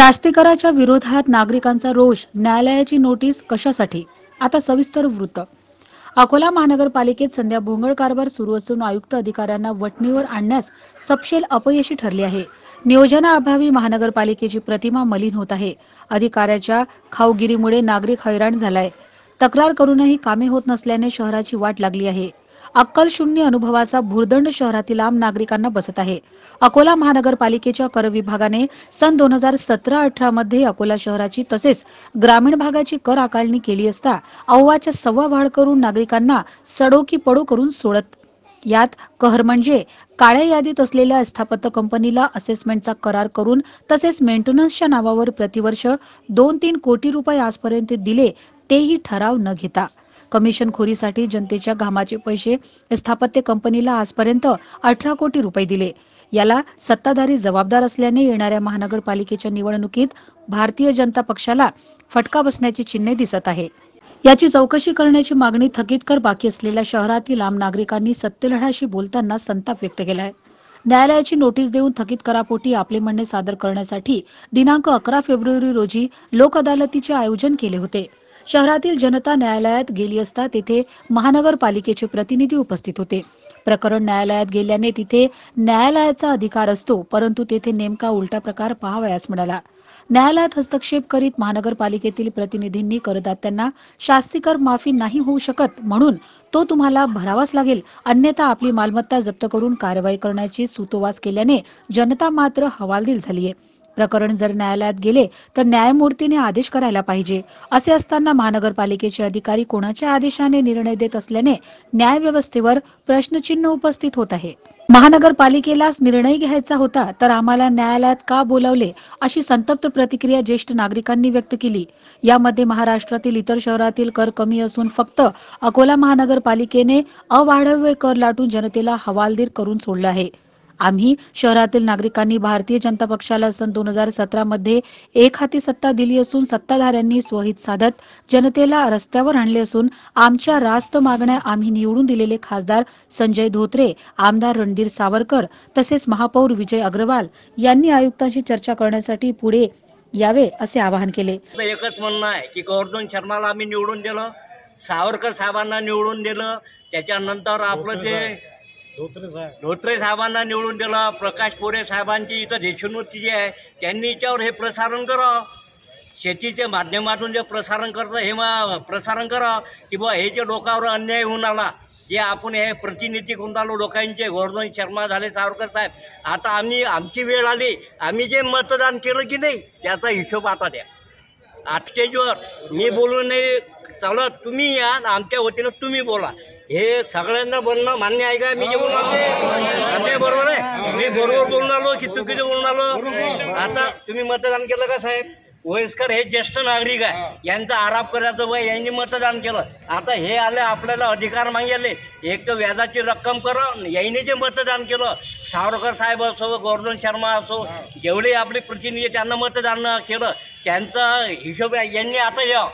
शास्तीकराच्या विरोधात नागरिकांचा रोष, न्यायालयाची नोटीस कशासाठी? आता सविस्तर वृत्त. अकोला महानगरपालिकेत सध्या भोंगळ कारभार सुरू असून आयुक्त अधिकाऱ्यांना वटणीवर आणण्यास सपशेल अपयशी ठरले आहे. नियोजनाअभावी महानगरपालिकेची प्रतिमा मलिन होत आहे. अधिकाऱ्याच्या खाऊगिरीमुळे नागरिक हैराण झालाय. तक्रार करूनही कामे होत नसल्याने शहराची वाट लागली आहे. अक्कल शून्य अनुभवाचा भुर्दंड शहरातील आम नागरिकांना बसत आहे. अकोला महानगरपालिकेच्या कर विभागाने सन 2017-18 मध्ये अकोला शहराची तसेच ग्रामीण भागाची कर आकारणी केली असता अव्वाच्या सव्वा वाढ करून नागरिकांना सडो की पडो करून सोडत. यात कहर म्हणजे काळ्या यादीत असलेल्या स्थापत्य कंपनीला असेसमेंटचा करार करून तसेच मेंटेनन्सच्या नावावर प्रतिवर्ष 2-3 कोटी रुपये आजपर्यंत दिले, तेही ठराव न घेता. कमिशनखोरीसाठी जनतेच्या घामाचे पैसे स्थापत्य कंपनीला आजपर्यंत 18 कोटी रुपये दिले. याला सत्ताधारी जबाबदार असल्याने येणाऱ्या महानगरपालिकेच्या निवडणुकीत भारतीय जनता पक्षाला फटका बसण्याची चिन्हे दिसत आहे. याची चौकशी करण्याची मागणी थकीत कर बाकी असलेल्या शहरातील आम नागरिकांनी सत्यलढ्याशी बोलताना संताप व्यक्त केला आहे. न्यायालयाची नोटीस देऊन थकीत करापोटी आपले म्हणणे सादर करण्यासाठी दिनांक 11 फेब्रुवारी रोजी लोक अदालतीचे आयोजन केले होते. शहरातील जनता न्यायालयात गेली असता तेथे महानगरपालिकेचे प्रतिनिधी उपस्थित होते. प्रकरण न्यायालयात गेल्याने तिथे न्यायालयाचा अधिकार असतो, परंतु तेथे नेमका उलटा प्रकार पाहावयास मिळाला. न्यायालयात हस्तक्षेप करीत महानगरपालिकेतील प्रतिनिधींनी करदात्यांना शास्तीकर माफी नाही होऊ शकत, म्हणून तो तुम्हाला भरावाच लागेल, अन्यथा आपली मालमत्ता जप्त करून कारवाई करण्याची सूतोवाच केल्याने जनता मात्र हवालदिल झाली आहे. प्रकरण जर न्यायालयात गेले तर न्यायमूर्तीने आदेश करायला पाहिजे. असे असताना महानगरपालिकेचे अधिकारी कोणाच्या आदेशाने निर्णय देत असल्याने न्यायव्यवस्थेवर प्रश्नचिन्ह उपस्थित होत आहे. महानगरपालिकेलाच निर्णय घ्यायचा होता तर आम्हाला न्यायालयात का बोलावले, अशी संतप्त प्रतिक्रिया ज्येष्ठ नागरिकांनी व्यक्त केली. यामध्ये महाराष्ट्रातील इतर शहरातील कर कमी असून फक्त अकोला महानगरपालिकेने अवाढव्य कर लाटून जनतेला हवालदिल करून सोडलं आहे. आम्ही शहरातील नागरिकांनी भारतीय जनता पक्षाला सन 2017 मध्ये एक हाती सत्ता दिली असून सत्ताधाऱ्यांनी स्वहित साधत जनतेला रस्त्यावर आणले असून आमच्या रास्त मागण्या आम्ही निवडून दिलेले खासदार संजय धोत्रे, आमदार रणधीर सावरकर तसेच महापौर विजय अग्रवाल यांनी आयुक्तांशी चर्चा करण्यासाठी पुढे यावे असे आवाहन केले. एकच म्हणणं आहे की गोवर्धन शर्माला आम्ही निवडून दिलं, सावरकर साहेबांना निवडून दिलं, त्याच्यानंतर आपलं ते धोत्रे साहेबांना निवडून दिलं, प्रकाश पोरे साहेबांची इथं देशमुख जी आहे त्यांनी याच्यावर हे प्रसारण करावं, शेतीच्या माध्यमातून जे प्रसारण करतं हे प्रसारण करावं की बुवा हे जे लोकांवर अन्याय होऊन आला, जे आपण हे प्रतिनिधी करून आलो लोकांचे, गोवर्धन शर्मा झाले, सावरकर साहेब, आता आमची वेळ आली, आम्ही जे मतदान केलं की नाही त्याचा हिशोब आता द्या. स्टेजवर मी बोलू नाही चालत, तुम्ही या आमच्या वतीनं तुम्ही बोला. हे सगळ्यांना बोलणं मान्य आहे का? मी जे बोलून आलो बरोबर आहे, मी बरोबर बोलून आलो की चुकीचं बोलून आलो? आता तुम्ही मतदान केलं का साहेब? वयस्कर हे ज्येष्ठ नागरिक आहे, यांचा आराप करायचं वय, यांनी मतदान केलं. आता हे आले आपल्याला अधिकार मागितले, एक तर व्याजाची रक्कम करा. यांनी जे मतदान केलं, सावरकर साहेब असो, गोवर्धन शर्मा असो, जेवढे आपले प्रतिनिधी त्यांना मतदान केलं त्यांचा हिशोब यांनी आता यावं.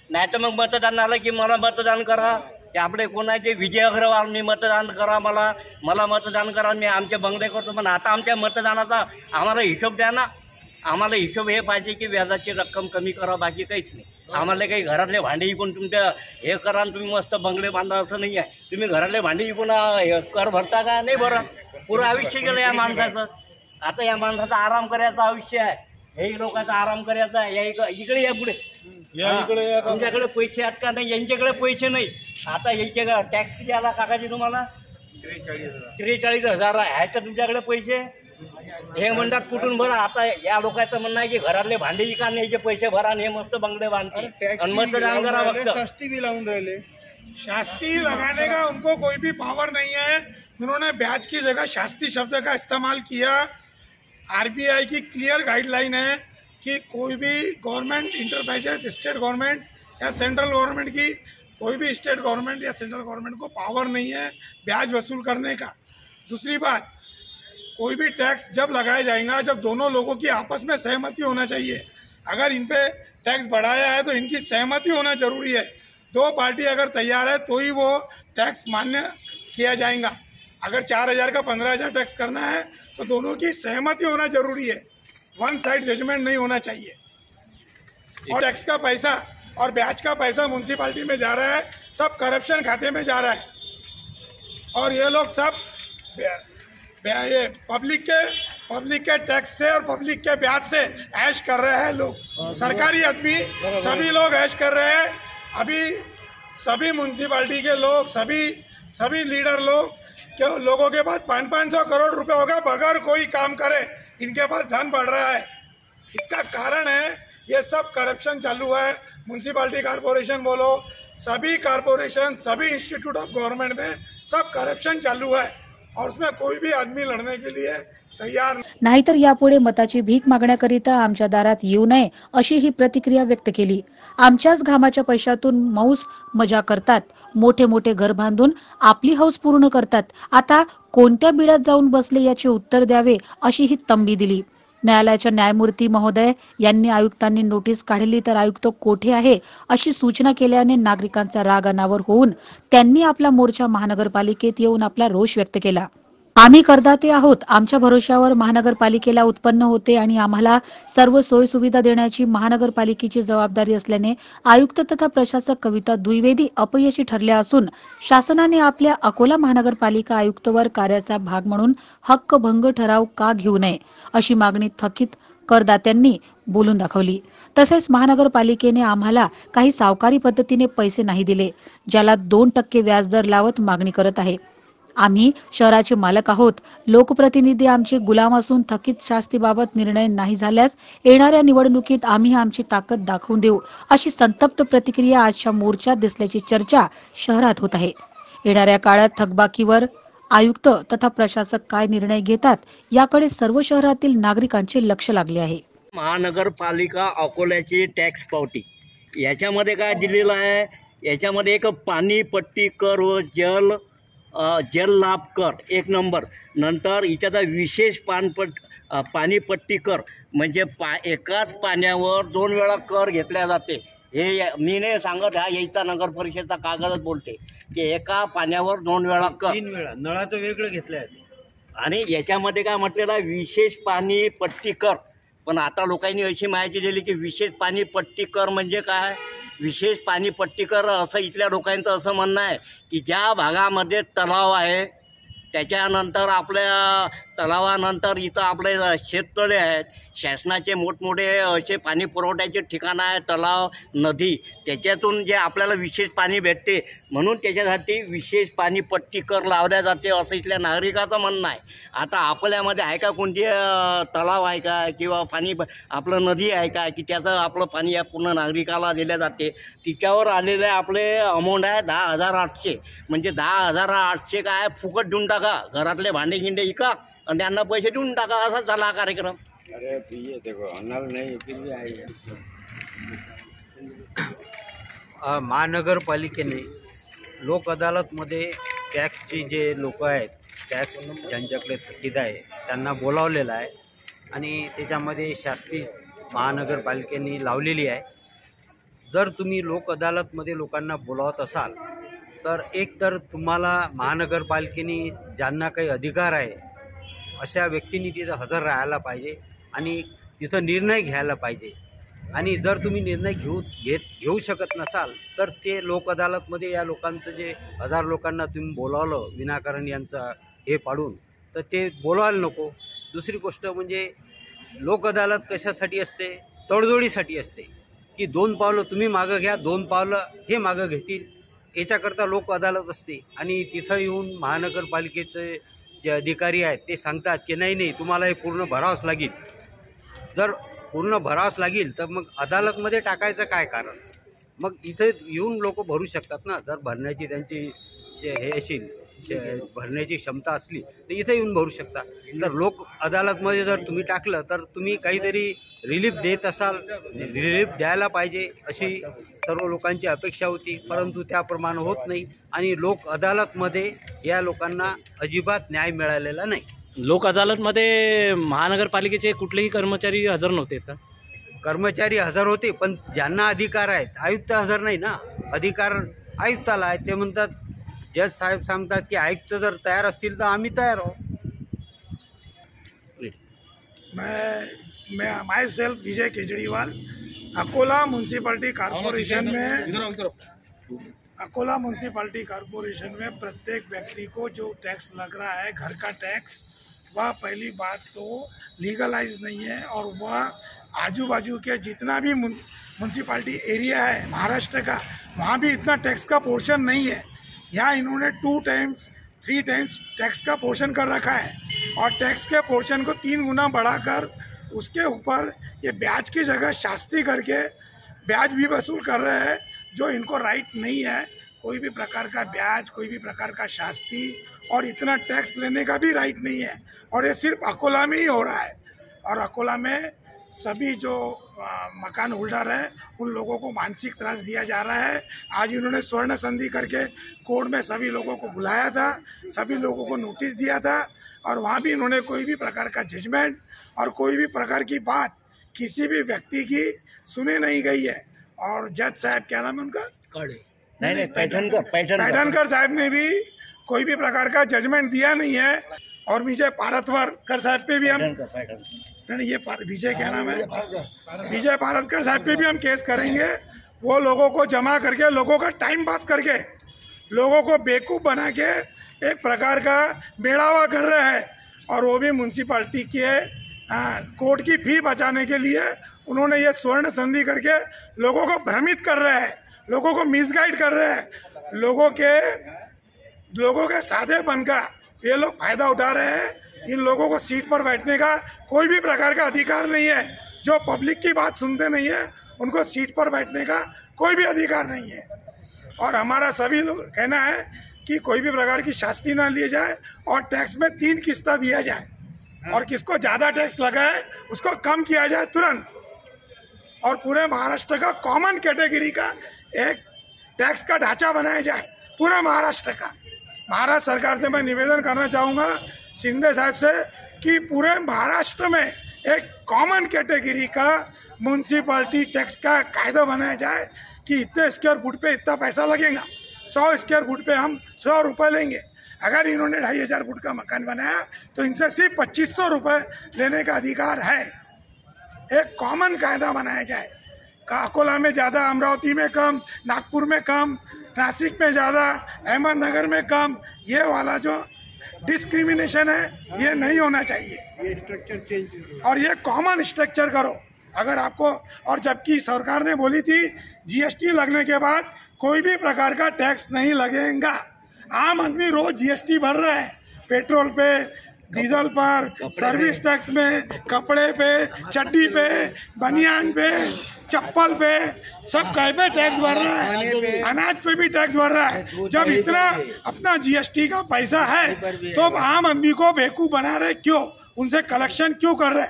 नाही तर मग मतदान आलं की मला मतदान करा, ते आपले कोणाचे विजय अग्रवाल मी मतदान करा, मला मतदान करा, मी आमचे बंगले करतो. पण आता आमच्या मतदानाचा आम्हाला हिशोब द्या ना. आम्हाला हिशोब हे पाहिजे की व्याजाची रक्कम कमी करा, बाकी काहीच नाही. आम्हाला काही घरातले भांडे इकून तुमच्या हे करा आणि तुम्ही मस्त बंगले बांधा असं नाही आहे. तुम्ही घरातले भांडे इकून कर भरता का? नाही भरत. पुरं आयुष्य गेलं या माणसाचं. आता या माणसाचा आराम करायचं आयुष्य आहे, हे लोकांचा आराम करायचा आहे. इकडे या पुढे, तुमच्याकडे पैसे आहेत का? नाही, यांच्याकडे पैसे नाही. आता यांचे टॅक्स किती आला काकाजी तुम्हाला? 43,000 आहे तर तुमच्याकडे पैसे हे म्हणतात कुठून भरा. आता या लोकांचं म्हणणं आहे की घरातले भांडे विका, याचे पैसे भरा आणि हे मस्त बंगले बांधते आणि मतदान करा. शास्ती भी लाऊन रहे, शास्ती लगाने का उनको कोई भी पावर नहीं है. उन्होंने ब्याज की जगह शास्ती शब्द का इस्तेमाल किया. आरबीआई की क्लियर गाइडलाइन है कि कोई भी गवर्नमेंट इंटरप्राइजेस, स्टेट गवर्नमेंट या सेंट्रल गवर्नमेंट की, कोई भी स्टेट गवर्नमेंट या सेंट्रल गवर्नमेंट को पावर नहीं है ब्याज वसूल करने का. दूसरी बात, कोई भी टैक्स जब लगाया जाएगा जब दोनों लोगों की आपस में सहमति होना चाहिए. अगर इन पे टैक्स बढ़ाया है तो इनकी सहमति होना जरूरी है. दो पार्टी अगर तैयार है तो ही वो टैक्स मान्य किया जाएगा. अगर 4,000 का 15,000 टैक्स करना है तो दोनों की सहमति होना जरूरी है. वन साइड जजमेंट नहीं होना चाहिए। और टैक्स का पैसा और ब्याज का पैसा म्यूनसिपालिटी में जा रहा है, सब करप्शन खाते में जा रहा है। और ये लोग सब ये पब्लिक के टैक्स से और पब्लिक के ब्याज से ऐश कर रहे हैं लोग, सरकारी आदमी सभी लोग ऐश कर रहे हैं। अभी सभी म्यूनसिपालिटी के लोग, सभी लीडर लोग के लोगों के पास 500 करोड़ रुपए होगा बगैर कोई काम करे, इनके पास धन बढ़ रहा है। इसका कारण है ये सब करप्शन चालू है। म्यूनसिपालिटी कॉर्पोरेशन बोलो, सभी कॉर्पोरेशन, सभी इंस्टीट्यूट ऑफ गवर्नमेंट में सब करप्शन चालू है और उसमें कोई भी आदमी लड़ने के लिए तयार नाहीतर यापुढे मताची भीक मागण्याकरिता आमच्या दारात येऊ नये अशी ही प्रतिक्रिया व्यक्त केली। आमच्याच घामाच्या पैशातून मौज मजा करतात, मोठे मोठे घर बांधून आपली हौस पूर्ण करतात, आता कोणत्या बिळात जाऊन बसले याचे उत्तर द्यावे अशी ही तंबी दिली। न्यायालयाच्या न्यायमूर्ती महोदय यांनी आयुक्तांनी नोटीस काढली तर आयुक्त कोठे आहे अशी सूचना केल्याने नागरिकांचा राग अनावर होऊन त्यांनी आपला मोर्चा महानगरपालिकेत येऊन आपला रोष व्यक्त केला। आम्ही करदाते आहोत, आमच्या भरोश्यावर महानगरपालिकेला उत्पन्न होते आणि आम्हाला सर्व सोय सुविधा देण्याची महानगरपालिकेची जबाबदारी असल्याने आयुक्त तथा प्रशासक कविता द्विवेदी अपयशी ठरल्या असून शासनाने आपल्या अकोला महानगरपालिका आयुक्तवर कार्याचा भाग म्हणून हक्कभंग ठराव का घेऊ नये अशी मागणी थकीत करदात्यांनी बोलून दाखवली। तसेच महानगरपालिकेने आम्हाला काही सावकारी पद्धतीने पैसे नाही दिले, ज्याला 2% व्याजदर लावत मागणी करत आहे। आम्ही शहराचे मालक आहोत, लोकप्रतिनिधी आमचे गुलाम असून थकीत शास्तीबाबत निर्णय नाही झाल्यास येणाऱ्या निवडणुकीत आम्ही आमची ताकद दाखवून देऊ अशी संतप्त प्रतिक्रिया आजच्या मोर्चात दिसल्याची चर्चा शहरात होत आहे। येणाऱ्या काळात थकबाकीवर आयुक्त तथा प्रशासक काय निर्णय घेतात याकडे सर्व शहरातील नागरिकांचे लक्ष लागले आहे। महानगरपालिका अकोल्याची टॅक्स पावती याच्यामध्ये काय दिलेलं आहे, याच्यामध्ये एक पाणी पट्टी कर व जल लाभ कर 1 नंबर, नंतर याच्यात विशेष पाणीपट्टी कर म्हणजे एकाच पाण्यावर 2 वेळा कर घेतल्या जाते। हे मी नाही सांगत, हा यायचा नगर परिषदचा कागदच बोलते की एका पाण्यावर 2 वेळा कर, 3 वेळा नळाचं वेगळं घेतलं आहे। आणि याच्यामध्ये काय म्हटलेलं आहे विशेष पाणीपट्टी कर। पण आता लोकांनी अशी माहिती दिली की विशेष पाणीपट्टी कर म्हणजे काय, विशेष पाणीपट्टी कर असं इथल्या लोकांचं असं म्हणणं आहे की ज्या भागामध्ये तलाव आहे त्याच्यानंतर आपल्या तलावानंतर इथं आपले शेततळे आहेत, शासनाचे मोठमोठे असे पाणी पुरवठ्याचे ठिकाणं आहेत, तलाव नदी, त्याच्यातून जे आपल्याला विशेष पाणी भेटते म्हणून त्याच्यासाठी विशेष पाणीपट्टी कर लावल्या जाते असं इथल्या नागरिकाचं म्हणणं आहे। आता आपल्यामध्ये आहे का कोणती तलाव आहे का किंवा पाणी आपलं नदी आहे का की त्याचं आपलं पाणी या पूर्ण नागरिकाला दिल्या जाते, तिच्यावर आलेले आपले अमाऊंट आहे 10,800, म्हणजे 10,800 काय फुकट देऊन टाका, घरातले भांडे गिंडे इका आणि त्यांना पैसे देऊन टाका, असा झाला हा कार्यक्रम। अरे ये देखो अनल नहीं फिर भी आई है। महानगरपालिकेने लोक अदालतमध्ये टॅक्सची जे लोक आहेत, टॅक्स ज्यांच्याकडे थकीत आहे त्यांना बोलावलेलं आहे आणि त्याच्यामध्ये शास्ती महानगरपालिकेने लावलेली आहे। जर तुम्ही लोक अदालतमध्ये लोकांना बोलावत असाल तर एक तर तुम्हाला महानगरपालिकेने ज्यांना काही अधिकार आहे अशा व्यक्तींनी तिथं हजर राहायला पाहिजे आणि तिथं निर्णय घ्यायला पाहिजे। आणि जर तुम्ही निर्णय घेऊ शकत नसाल तर ते लोक अदालतमध्ये या लोकांचं जे 1000 लोकांना तुम्ही बोलावलं विनाकारण यांचं हे पाडून, तर ते बोलवायला नको। दुसरी गोष्ट म्हणजे लोक अदालत कशासाठी असते, तडजोडीसाठी असते की 2 पावलं तुम्ही मागं घ्या, 2 पावलं हे मागं घेतील, याच्याकरता लोक अदालत असते। आणि तिथं येऊन महानगरपालिकेचे जे अधिकारी आहेत ते सांगतात की नाही तुम्हाला हे पूर्ण भरावंच लागेल। जर पूर्ण भरावंच लागेल तर मग अदालतमध्ये टाकायचं काय कारण, मग इथे येऊन लोक भरू शकतात ना। जर भरण्याची त्यांची हे असेल, भरण्याची क्षमता असली तर इथे येऊन भरू शकता। तर लोक अदालतमध्ये जर तुम्ही टाकलं तर तुम्ही काहीतरी रिलीफ देत असाल, रिलीफ द्यायला पाहिजे अशी सर्व लोकांची अपेक्षा होती, परंतु त्याप्रमाणे होत नाही आणि लोक अदालतमध्ये या लोकांना अजिबात न्याय मिळालेला नाही। लोक अदालतमध्ये महानगरपालिकेचे कुठलेही कर्मचारी हजर नव्हते का? कर्मचारी हजर होते पण ज्यांना अधिकार आहेत, आयुक्त हजर नाही ना, अधिकार आयुक्ताला आहेत। ते म्हणतात, जज साहेब सांगतात की आयुक्त जर तयार असतील तर आम्ही तयार आहोत। मैं my self Vijay Kejriwal, Akola municipality corporation में प्रत्येक व्यक्ति को जो टैक्स लग रहा है, घर का टैक्स, वह पहली बात तो लीगलाइज नहीं है, और वह आजू बाजू के जितना भी म्यूनसिपालिटी एरिया है महाराष्ट्र का, वहाँ भी इतना टैक्स का पोर्शन नहीं है। यहाँ इन्होंने 2 टाइम्स 3 टाइम्स टैक्स का पोर्शन कर रखा है, और टैक्स के पोर्शन को 3 गुना बढ़ाकर उसके ऊपर ये ब्याज की जगह शास्ती करके ब्याज भी वसूल कर रहे हैं, जो इनको राइट नहीं है। कोई भी प्रकार का ब्याज, कोई भी प्रकार का शास्ती और इतना टैक्स लेने का भी राइट नहीं है, और ये सिर्फ अकोला में ही हो रहा है। और अकोला में सभी जो मकान होल्डर हैं उन लोगों को मानसिक त्रास दिया जा रहा है। आज इन्होंने स्वर्ण संधि करके कोर्ट में सभी लोगों को बुलाया था, सभी लोगों को नोटिस दिया था, और वहाँ भी इन्होंने कोई भी प्रकार का जजमेंट और कोई भी प्रकार की बात किसी भी व्यक्ति की सुने नहीं गई है। और जज साहब, क्या नाम है उनका, नहीं पैठनकर साहब ने भी कोई भी प्रकार का जजमेंट दिया नहीं है। और विजय पारतकर साहब पे भी हम नहीं, ये विजय क्या नाम है, विजय पारतकर साहब पे भी हम केस करेंगे। वो लोगों को जमा करके, लोगों का टाइम पास करके, लोगों को बेवकूफ़ बना के एक प्रकार का बेड़ावा कर रहे हैं, और वो भी म्यूनसिपालिटी के कोर्ट की फी बचाने के लिए उन्होंने ये स्वर्ण संधि करके लोगों को भ्रमित कर रहे हैं, लोगों को मिसगाइड कर रहे हैं, लोगों के साधे बनकर ये लोग फायदा उठा रहे हैं। इन लोगों को सीट पर बैठने का कोई भी प्रकार का अधिकार नहीं है। जो पब्लिक की बात सुनते नहीं है उनको सीट पर बैठने का कोई भी अधिकार नहीं है। और हमारा सभी लोग कहना है कि कोई भी प्रकार की शास्ति ना लिए जाए, और टैक्स में 3 किस्ता दिया जाए, और किसको ज़्यादा टैक्स लगा है उसको कम किया जाए तुरंत, और पूरे महाराष्ट्र का कॉमन कैटेगरी का एक टैक्स का ढांचा बनाया जाए पूरा महाराष्ट्र का। महाराष्ट्र सरकार से मैं निवेदन करना चाहूँगा, शिंदे साहब से, कि पूरे महाराष्ट्र में एक कॉमन कैटेगरी का म्यूनसिपालिटी टैक्स का कायदा बनाया जाए कि इतने स्क्वायर फुट पे इतना पैसा लगेगा, 100 स्क्वायर फुट पे हम 100 रुपये लेंगे। अगर इन्होंने 2500 फुट का मकान बनाया तो इनसे सिर्फ 2500 रुपये लेने का अधिकार है। एक कॉमन कायदा बनाया जाए। अकोला में ज़्यादा, अमरावती में कम, नागपुर में कम, नासिक में ज़्यादा, अहमदनगर में कम, ये वाला जो डिस्क्रिमिनेशन है ये नहीं होना चाहिए। ये स्ट्रक्चर चेंज और ये कॉमन स्ट्रक्चर करो। अगर आपको, और जबकि सरकार ने बोली थी जीएसटी लगने के बाद कोई भी प्रकार का टैक्स नहीं लगेगा। आम आदमी रोज जीएसटी भर रहा है, पेट्रोल पे, डीजल पर, सर्विस टैक्स में, कपड़े पे, चड्डी पे, बनियान पे, चप्पल पे, सब कहीं पे टैक्स भर रहा है, अनाज पे भी टैक्स भर रहा है। जब इतना अपना जीएसटी का पैसा है तो आम आदमी को बेवकूफ़ बना रहे क्यों? उनसे कलेक्शन क्यों कर रहे?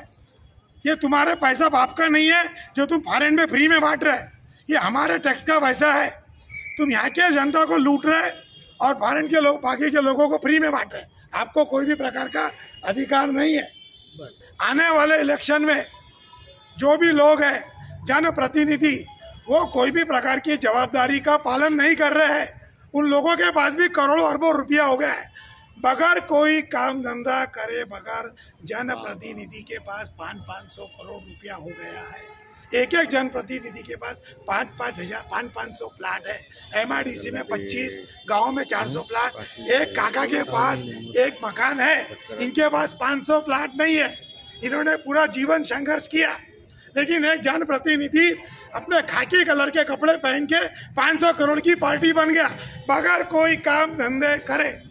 ये तुम्हारे पैसा बाप का नहीं है जो तुम फॉरेन में फ्री में बांट रहे, ये हमारे टैक्स का पैसा है। तुम यहाँ के जनता को लूट रहे और फॉरेन के लोग, बाकी के लोगों को फ्री में बांट रहे। आपको कोई भी प्रकार का अधिकार नहीं है। आने वाले इलेक्शन में जो भी लोग हैं, जनप्रतिनिधि, वो कोई भी प्रकार की जवाबदारी का पालन नहीं कर रहे हैं। उन लोगों के पास भी करोड़ों अरबों रुपया हो गया है, बगैर कोई काम धंधा करे, बगैर जनप्रतिनिधि के पास 500 करोड़ रुपया हो गया है। एक एक जनप्रतिनिधि के पास 500 प्लाट है। एमआईडीसी में 25, गांव में 400 प्लाट। एक काका के पास एक मकान है, इनके पास 500 प्लाट नहीं है। इन्होंने पूरा जीवन संघर्ष किया, लेकिन एक जनप्रतिनिधि अपने खाकी कलर के कपड़े पहन के 500 करोड़ की पार्टी बन गया, बगैर कोई काम धंधे करे।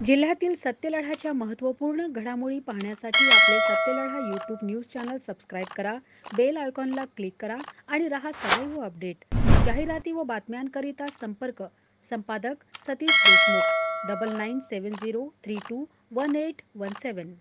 जिल्ह्यातील सत्यलढ्याच्या महत्त्वपूर्ण घडामोडी पाहण्यासाठी आपले Satyaladha YouTube news channel subscribe करा, बेल आयकॉनला क्लिक करा आणि रहा सदैव अपडेट। जाहिराती व बातम्यांकरिता संपर्क संपादक सतीश देशमुख 9970321817।